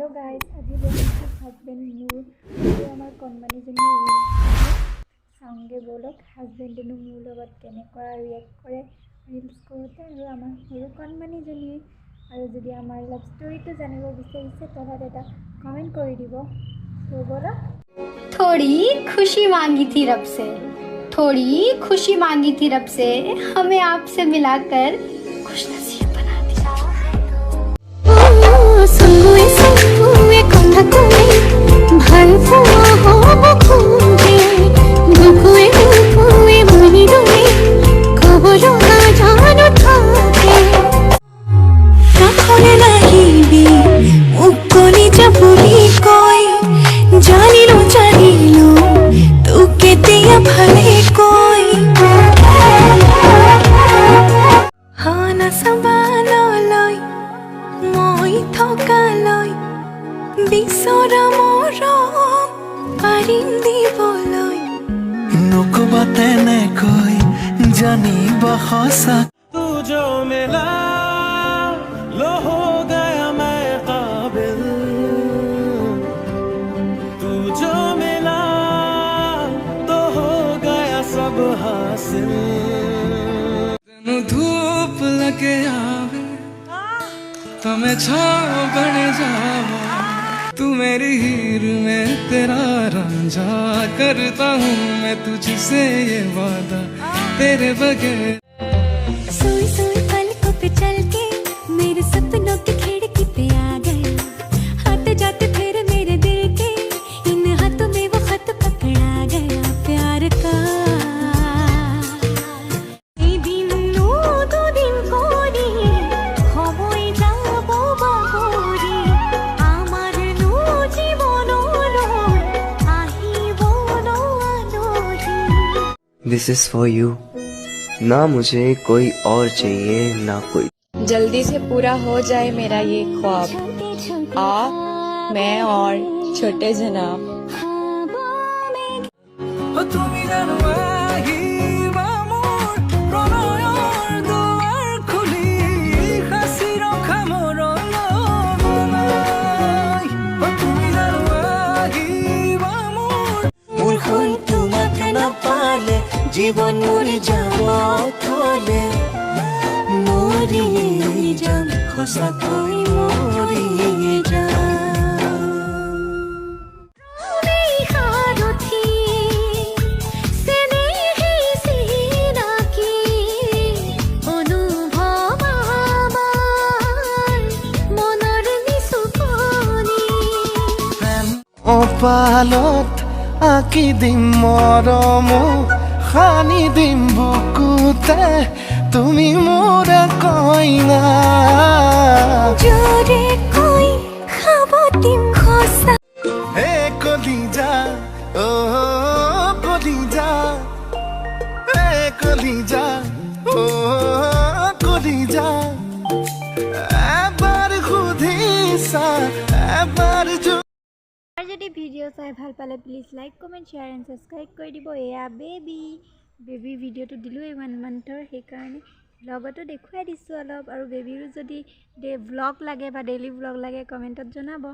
Hello guys আজি বলছি husband মোৰ আমাৰ কনমানিজনী সাংগে বলক হাজবেন্ডেনো মোৰ লগত কেনেকুৱা ৰিয়েক্ট কৰে ৰিলস কৰোতে আৰু আমাৰ সৰু কনমানিজনী আৰু যদি আমাৰ লাভ ষ্টৰীটো জানিব বিচাৰিছে তলত এটা কমেন্ট কৰি দিব তো বলক थोड़ी खुशी मांगी थी रब से थोड़ी खुशी मांगी थी रब से हमें आपसे मिलाकर खुश नसीब बना दिया संगुए संगुए कंधा कोई भल फुआ हो मुखुंजे दुखुए दुखुए मनी रोए खबरो ना जानो थाके राखले लागिबी मुक्कोनी जबुली कोई जानिलो तू के दिया भले कोई हाना सबालो लय মই থকা লয় বিচৰা মৰম পাৰিম দিবলৈ নকবা তেনেকৈ জানিবা সঁচা तू जो मिला लो हो गया मैं काबिल तू जो मिला तो हो गया सब हासिल तेनू धूप लगे आवे तो मैं छाँव बन जावा तू मेरी हीर में तेरा रांझा करता हूँ मैं तुझसे ये वादा तेरे बगैर सोई सोई पलकों पे चल के मेरे सपनों की खिड़की पे आ गया आते जाते फिर मेरे दिल के इन हाथों में वो खत पकड़ा गया प्यार का এই দিন দুদিন করি হবই যাব বাবরি আমার নু জীবন আহিব আলোহি This is for you. ना मुझे कोई और चाहिए ना कोई जल्दी से पूरा हो जाए मेरा ये ख्वाब आप मैं और छोटे जनाब তুমি জানো আহিবা মোৰ প্ৰণয়ৰ দুৱাৰ খুলি সাঁচি ৰখা মৰলৈ তুমি জানো আহিবা মোৰ হৈ তোমাক নাপালে জীৱন মৰি যাব থলে মৰি যাম সঁচাকৈ মৰি যাম পালত আঁকি দিম মৰম সানি দিম বুকুতে তুমি মোৰ কইনা জোরে কই খাব দিম খসা হে কলিজা ও কলিজা হে কলিজা ও কলিজা এবাৰ সুধিছা এবাৰ আৰ যদি ভিডিও চাই ভাল পালে please like comment share and subscribe কৰে দিব এয়া বেবি ভিডিওটো দিলো 1 মান্থৰ সেইকাৰণে লগতো দেখুৱাই দিছো অলপ আৰু বেবিৰো যদি ব্লগ লাগে বা ডেইলি ব্লগ লাগে কমেন্টত জনাব